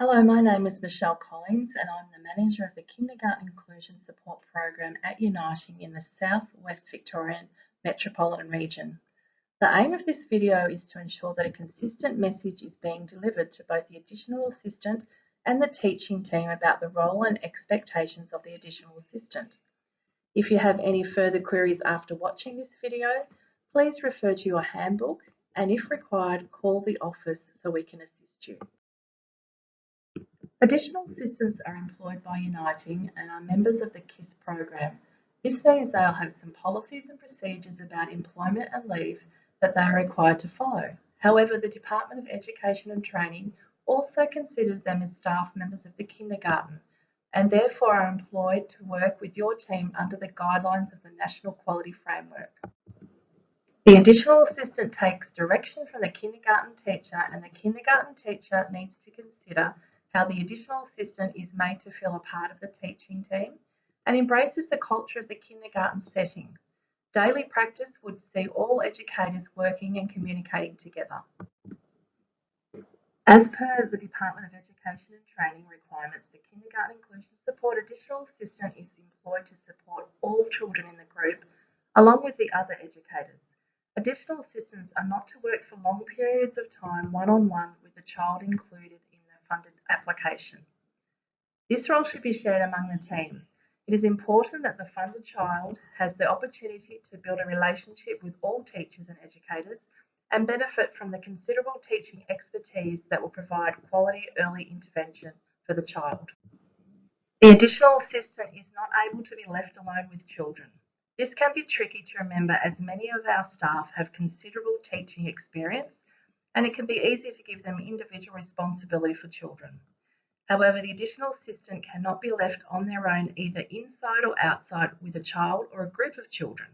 Hello, my name is Michelle Collins and I'm the manager of the Kindergarten Inclusion Support Program at Uniting in the South West Victorian Metropolitan Region. The aim of this video is to ensure that a consistent message is being delivered to both the additional assistant and the teaching team about the role and expectations of the additional assistant. If you have any further queries after watching this video, please refer to your handbook and if required, call the office so we can assist you. Additional assistants are employed by Uniting and are members of the KIS program. This means they'll have some policies and procedures about employment and leave that they are required to follow. However, the Department of Education and Training also considers them as staff members of the kindergarten and therefore are employed to work with your team under the guidelines of the National Quality Framework. The additional assistant takes direction from the kindergarten teacher and the kindergarten teacher needs to consider how the additional assistant is made to feel a part of the teaching team and embraces the culture of the kindergarten setting. Daily practice would see all educators working and communicating together. As per the Department of Education and Training requirements, the Kindergarten Inclusion Support Additional Assistant is employed to support all children in the group along with the other educators. Additional assistants are not to work for long periods of time one-on-one with the child included in the funded application. This role should be shared among the team. It is important that the funded child has the opportunity to build a relationship with all teachers and educators and benefit from the considerable teaching expertise that will provide quality early intervention for the child. The additional assistant is not able to be left alone with children. This can be tricky to remember as many of our staff have considerable teaching experience and it can be easy to give them individual responsibility for children. However, the additional assistant cannot be left on their own either inside or outside with a child or a group of children.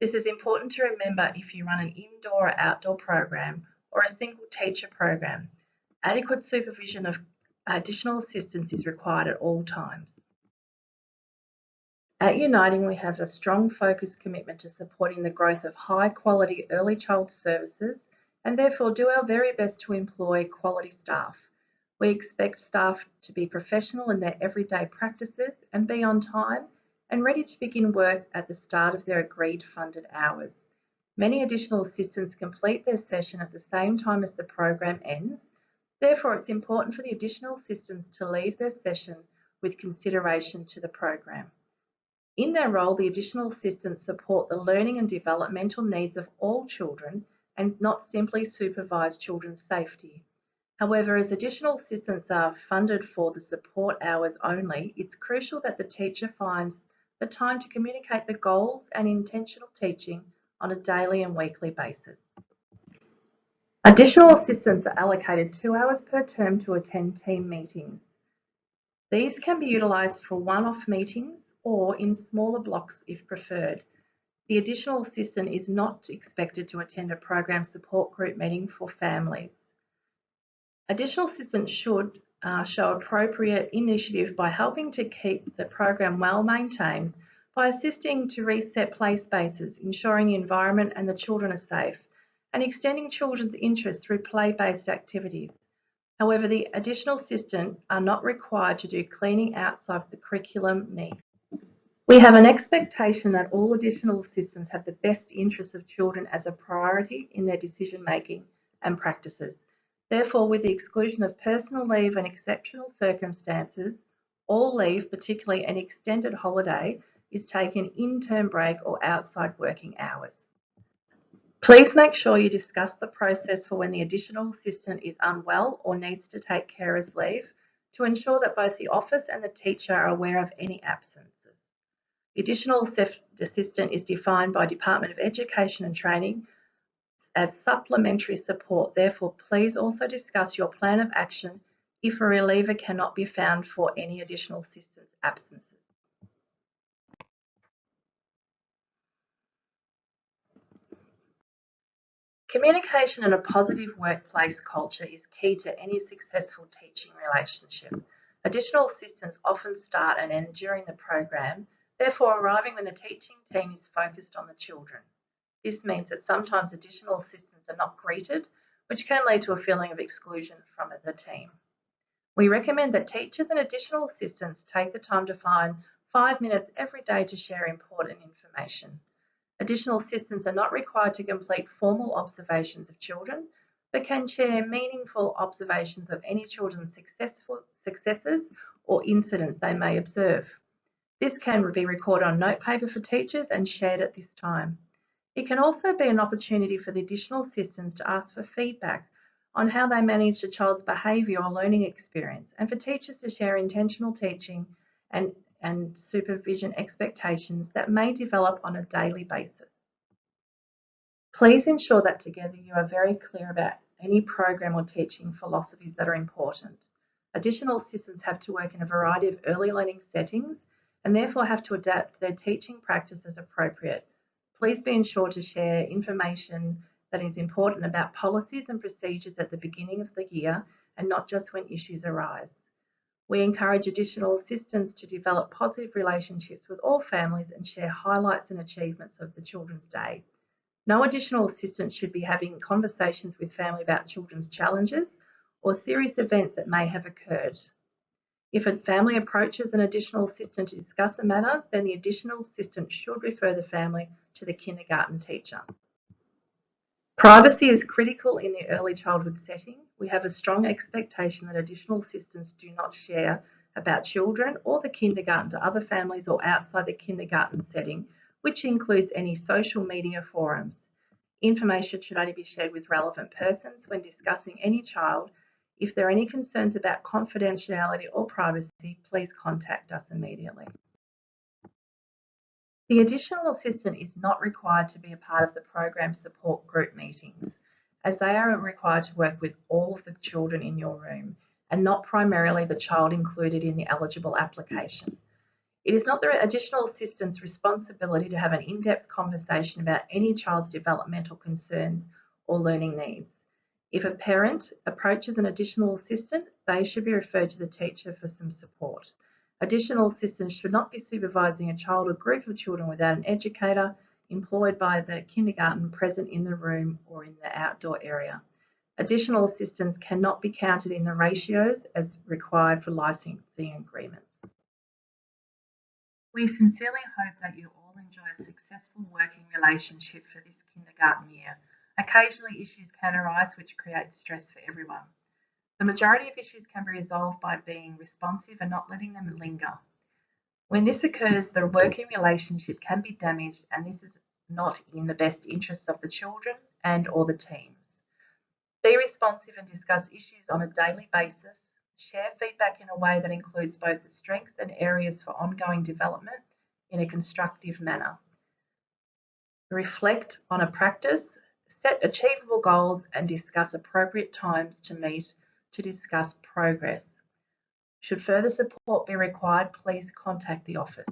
This is important to remember if you run an indoor or outdoor program or a single teacher program. Adequate supervision of additional assistance is required at all times. At Uniting, we have a strong focused commitment to supporting the growth of high quality early child services and therefore do our very best to employ quality staff. We expect staff to be professional in their everyday practices and be on time and ready to begin work at the start of their agreed funded hours. Many additional assistants complete their session at the same time as the program ends. Therefore, it's important for the additional assistants to leave their session with consideration to the program. In their role, the additional assistants support the learning and developmental needs of all children and not simply supervise children's safety. However, as additional assistants are funded for the support hours only, it's crucial that the teacher finds the time to communicate the goals and intentional teaching on a daily and weekly basis. Additional assistants are allocated 2 hours per term to attend team meetings. These can be utilised for one-off meetings or in smaller blocks if preferred. The additional assistant is not expected to attend a program support group meeting for families. Additional assistants should show appropriate initiative by helping to keep the program well maintained, by assisting to reset play spaces, ensuring the environment and the children are safe, and extending children's interest through play-based activities. However, the additional assistant are not required to do cleaning outside of the curriculum needs. We have an expectation that all additional assistants have the best interests of children as a priority in their decision making and practices. Therefore, with the exclusion of personal leave and exceptional circumstances, all leave, particularly an extended holiday, is taken in term break or outside working hours. Please make sure you discuss the process for when the additional assistant is unwell or needs to take carer's leave to ensure that both the office and the teacher are aware of any absences. The additional assistant is defined by Department of Education and Training as supplementary support. Therefore, please also discuss your plan of action if a reliever cannot be found for any additional assistance absences. Communication and a positive workplace culture is key to any successful teaching relationship. Additional assistants often start and end during the program, therefore arriving when the teaching team is focused on the children. This means that sometimes additional assistants are not greeted, which can lead to a feeling of exclusion from the team. We recommend that teachers and additional assistants take the time to find 5 minutes every day to share important information. Additional assistants are not required to complete formal observations of children, but can share meaningful observations of any children's successes or incidents they may observe. This can be recorded on notepaper for teachers and shared at this time. It can also be an opportunity for the additional assistants to ask for feedback on how they manage a child's behaviour or learning experience, and for teachers to share intentional teaching and supervision expectations that may develop on a daily basis. Please ensure that together you are very clear about any program or teaching philosophies that are important. Additional assistants have to work in a variety of early learning settings and therefore have to adapt their teaching practice as appropriate. Please be ensured to share information that is important about policies and procedures at the beginning of the year and not just when issues arise. We encourage additional assistants to develop positive relationships with all families and share highlights and achievements of the Children's Day. No additional assistant should be having conversations with family about children's challenges or serious events that may have occurred. If a family approaches an additional assistant to discuss a matter, then the additional assistant should refer the family to the kindergarten teacher. Privacy is critical in the early childhood setting. We have a strong expectation that additional assistants do not share about children or the kindergarten to other families or outside the kindergarten setting, which includes any social media forums. Information should only be shared with relevant persons when discussing any child. If there are any concerns about confidentiality or privacy, please contact us immediately. The additional assistant is not required to be a part of the program support group meetings, as they are required to work with all of the children in your room and not primarily the child included in the eligible application. It is not the additional assistant's responsibility to have an in-depth conversation about any child's developmental concerns or learning needs. If a parent approaches an additional assistant, they should be referred to the teacher for some support. Additional assistants should not be supervising a child or group of children without an educator employed by the kindergarten present in the room or in the outdoor area. Additional assistants cannot be counted in the ratios as required for licensing agreements. We sincerely hope that you all enjoy a successful working relationship for this kindergarten year. Occasionally issues can arise which create stress for everyone. The majority of issues can be resolved by being responsive and not letting them linger. When this occurs, the working relationship can be damaged, and this is not in the best interests of the children and or the teams. Be responsive and discuss issues on a daily basis. Share feedback in a way that includes both the strengths and areas for ongoing development in a constructive manner. Reflect on a practice, set achievable goals, and discuss appropriate times to meet to discuss progress. Should further support be required, please contact the office.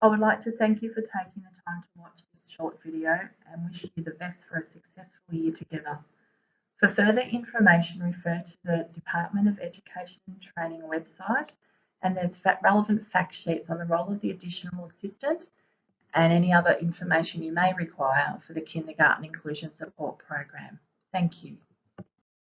I would like to thank you for taking the time to watch this short video and wish you the best for a successful year together. For further information, refer to the Department of Education and Training website, and there's relevant fact sheets on the role of the additional assistant and any other information you may require for the Kindergarten Inclusion Support Program. Thank you.